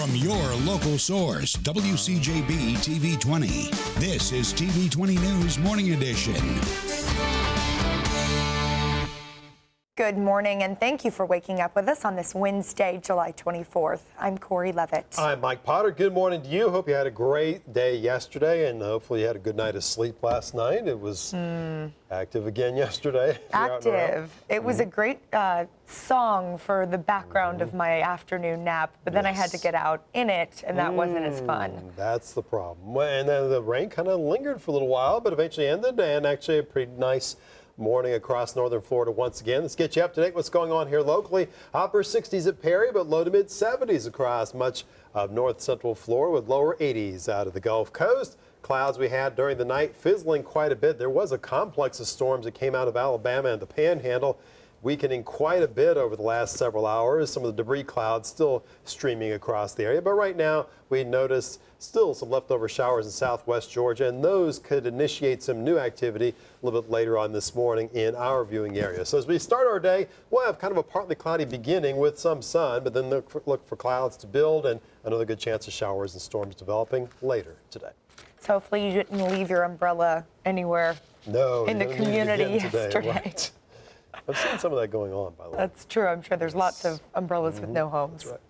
from your local source, WCJB TV 20. This is TV 20 News Morning Edition. Good morning, and thank you for waking up with us on this Wednesday, July 24th. I'm Corey Levitt. I'm Mike Potter. Good morning to you. Hope you had a great day yesterday, and hopefully you had a good night of sleep last night. It was active again yesterday. Active. It was a great song for the background of my afternoon nap, but then I had to get out in it, and that wasn't as fun. That's the problem. And then the rain kind of lingered for a little while, but eventually ended, and actually a pretty nice morning across northern Florida once again. Let's get you up to date what's going on here locally. Upper 60s at Perry, but low to mid 70s across much of north central Florida with lower 80s out of the Gulf Coast. Clouds we had during the night fizzling quite a bit. There was a complex of storms that came out of Alabama and the Panhandle, weakening quite a bit over the last several hours. Some of the debris clouds still streaming across the area, but right now we notice still some leftover showers in southwest Georgia, and those could initiate some new activity a little bit later on this morning in our viewing area. So as we start our day, we'll have kind of a partly cloudy beginning with some sun, but then look for clouds to build and another good chance of showers and storms developing later today. So hopefully you didn't leave your umbrella anywhere in the community yesterday. Right. I've seen some of that going on, by the way. That's true. I'm sure there's lots of umbrellas with no homes. That's right.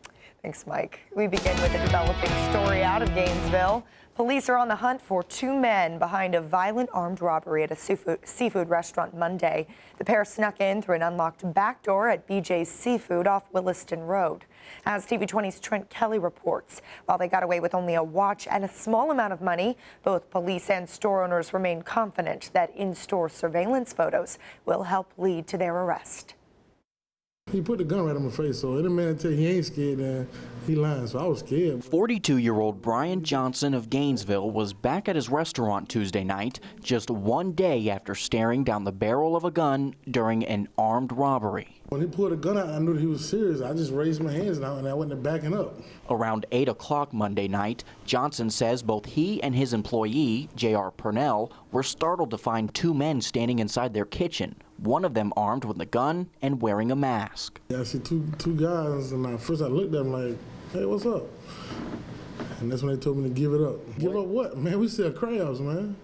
Thanks, Mike. We begin with a developing story out of Gainesville. Police are on the hunt for two men behind a violent armed robbery at a seafood restaurant Monday. The pair snuck in through an unlocked back door at BJ's Seafood off Williston Road. As TV 20's Trent Kelly reports, while they got away with only a watch and a small amount of money, both police and store owners remain confident that in-store surveillance photos will help lead to their arrest. He put the gun right on my face, so any man tell he ain't scared, then he lying, so I was scared. 42-year-old Brian Johnson of Gainesville was back at his restaurant Tuesday night, just one day after staring down the barrel of a gun during an armed robbery. When he pulled the gun out, I knew that he was serious. I just raised my hands and I went backing up. Around 8 o'clock Monday night, Johnson says both he and his employee, J.R. Purnell, were startled to find two men standing inside their kitchen, one of them armed with a gun and wearing a mask. I see two guys, and first I looked at them like, hey, what's up? And that's when they told me to give it up. Give up what? Man, we sell crabs, man.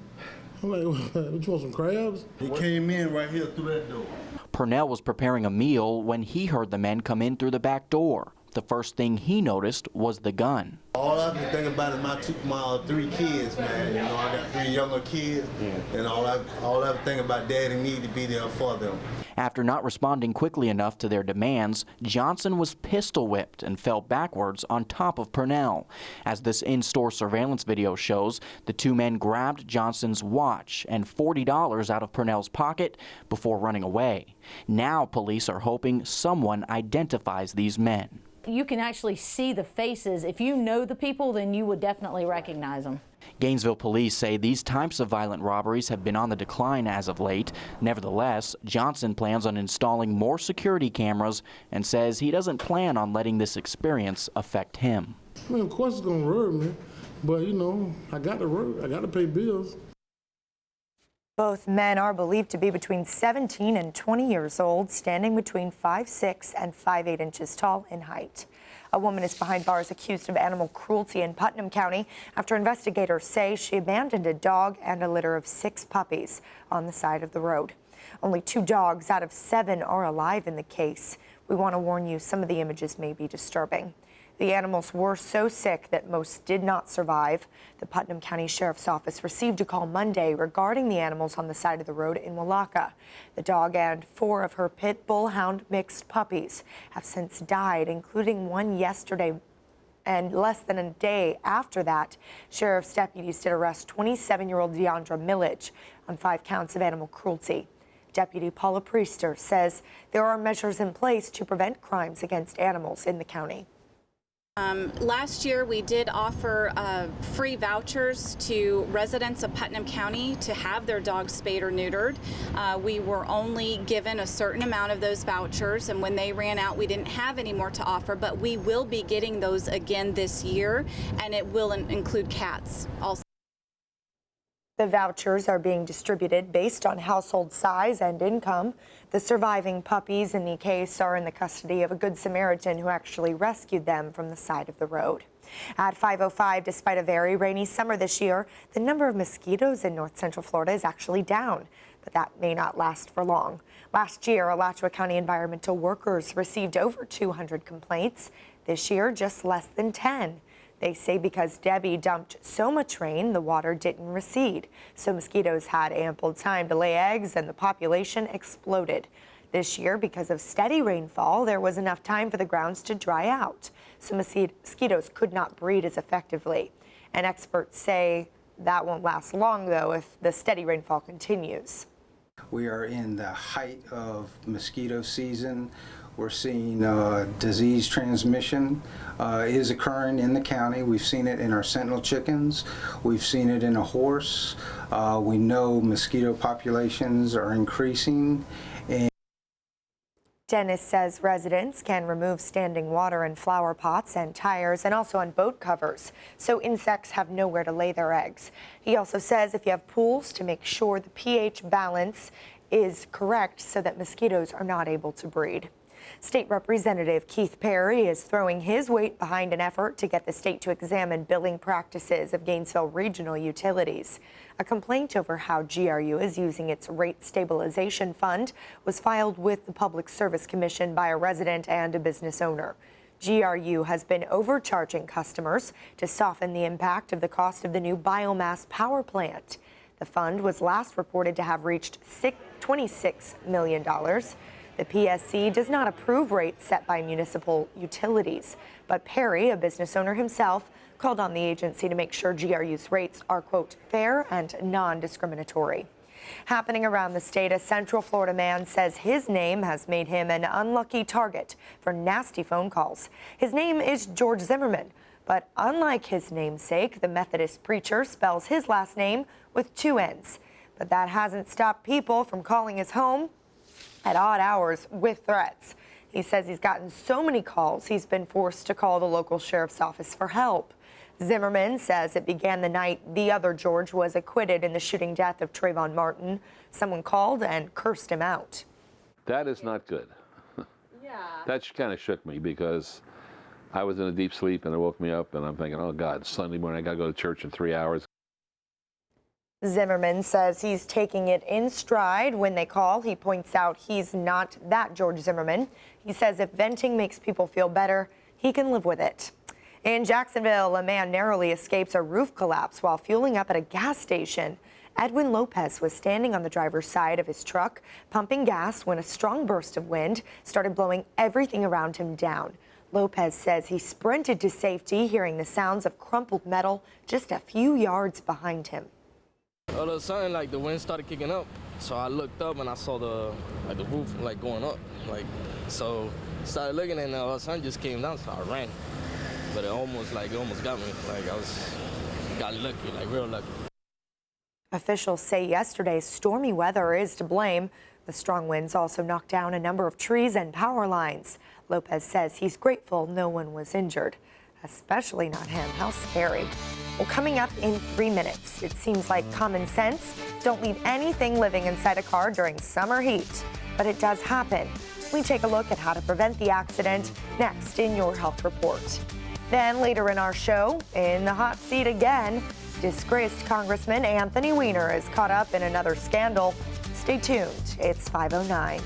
I'm like, what, you want some crabs? He came in right here through that door. Purnell was preparing a meal when he heard the men come in through the back door. The first thing he noticed was the gun. All I can think about is my three kids, man. You know, I got three younger kids, and all I think about daddy need to be there for them. After not responding quickly enough to their demands, Johnson was pistol whipped and fell backwards on top of Purnell. As this in-store surveillance video shows, the two men grabbed Johnson's watch and $40 out of Purnell's pocket before running away. Now police are hoping someone identifies these men. You can actually see the faces. If you know the people, then you would definitely recognize them. Gainesville police say these types of violent robberies have been on the decline as of late. Nevertheless, Johnson plans on installing more security cameras and says he doesn't plan on letting this experience affect him. I mean, of course it's gonna hurt me, but you know, I got to work, I got to pay bills. Both men are believed to be between 17 and 20 years old, standing between 5'6" and 5'8" inches tall in height. A woman is behind bars accused of animal cruelty in Putnam County after investigators say she abandoned a dog and a litter of 6 puppies on the side of the road. Only 2 dogs out of 7 are alive in the case. We want to warn you, some of the images may be disturbing. The animals were so sick that most did not survive. The Putnam County Sheriff's Office received a call Monday regarding the animals on the side of the road in Willaca. The dog and 4 of her pit bull-hound mixed puppies have since died, including one yesterday. And less than a day after that, sheriff's deputies did arrest 27-year-old Deandra Millage on 5 counts of animal cruelty. Deputy Paula Priester says there are measures in place to prevent crimes against animals in the county. Last year we did offer free vouchers to residents of Putnam County to have their dogs spayed or neutered. We were only given a certain amount of those vouchers, and when they ran out we didn't have any more to offer, but we will be getting those again this year, and it will include cats also. The vouchers are being distributed based on household size and income. The surviving puppies in the case are in the custody of a Good Samaritan who actually rescued them from the side of the road. At 5:05, despite a very rainy summer this year, the number of mosquitoes in north central Florida is actually down, but that may not last for long. Last year, Alachua County environmental workers received over 200 complaints. This year, just less than 10. They say because Debbie dumped so much rain, the water didn't recede. So mosquitoes had ample time to lay eggs and the population exploded. This year, because of steady rainfall, there was enough time for the grounds to dry out. So mosquitoes could not breed as effectively. And experts say that won't last long, though, if the steady rainfall continues. We are in the height of mosquito season. We're seeing disease transmission is occurring in the county. We've seen it in our sentinel chickens. We've seen it in a horse. We know mosquito populations are increasing. Dennis says residents can remove standing water in flower pots and tires and also on boat covers, so insects have nowhere to lay their eggs. He also says if you have pools, to make sure the pH balance is correct so that mosquitoes are not able to breed. State Representative Keith Perry is throwing his weight behind an effort to get the state to examine billing practices of Gainesville Regional Utilities. A complaint over how GRU is using its rate stabilization fund was filed with the Public Service Commission by a resident and a business owner. GRU has been overcharging customers to soften the impact of the cost of the new biomass power plant. The fund was last reported to have reached $26 million. The PSC does not approve rates set by municipal utilities, but Perry, a business owner himself, called on the agency to make sure GRU's rates are, quote, fair and non-discriminatory. Happening around the state, a Central Florida man says his name has made him an unlucky target for nasty phone calls. His name is George Zimmerman, but unlike his namesake, the Methodist preacher spells his last name with 2 N's. But that hasn't stopped people from calling his home at odd hours with threats. He says he's gotten so many calls, he's been forced to call the local sheriff's office for help. Zimmerman says it began the night the other George was acquitted in the shooting death of Trayvon Martin. Someone called and cursed him out. That is not good. Yeah. That kind of shook me because I was in a deep sleep and it woke me up and I'm thinking, oh God, Sunday morning I got to go to church in 3 hours. Zimmerman says he's taking it in stride when they call. He points out he's not that George Zimmerman. He says if venting makes people feel better, he can live with it. In Jacksonville, a man narrowly escapes a roof collapse while fueling up at a gas station. Edwin Lopez was standing on the driver's side of his truck, pumping gas when a strong burst of wind started blowing everything around him down. Lopez says he sprinted to safety, hearing the sounds of crumpled metal just a few yards behind him. All of a sudden, the wind started kicking up, so I looked up and I saw the roof going up, so started looking and all of a sudden just came down, so I ran. But it almost got me. Got lucky, real lucky. Officials say yesterday's stormy weather is to blame. The strong winds also knocked down a number of trees and power lines. Lopez says he's grateful no one was injured, especially not him. How scary. Well, coming up in 3 minutes, it seems like common sense. Don't leave anything living inside a car during summer heat, but it does happen. We take a look at how to prevent the accident next in your health report. Then later in our show, in the hot seat again, disgraced Congressman Anthony Weiner is caught up in another scandal. Stay tuned. It's 5:09.